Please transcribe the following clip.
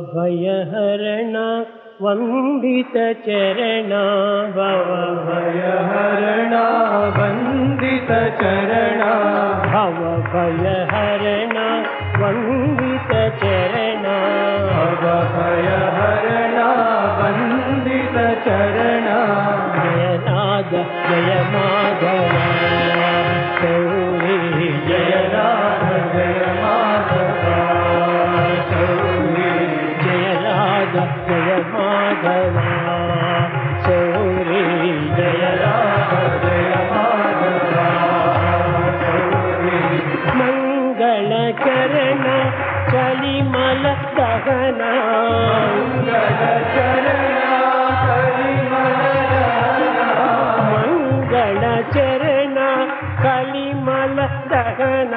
भवभयहरण वंदित चरण भवभयहरण वंदित चरण भवभयहरण वंदित चरण भवभयहरण वंदित चरण जय नाद जय माधव शौरी जय राध जय माधव शौरी जय राध जय माधव शौरी जय राध जय माधव शौरी मंगल चरण चलिमल दहन मंगल चरण कलिमल मंगल चरण कलिमल दहन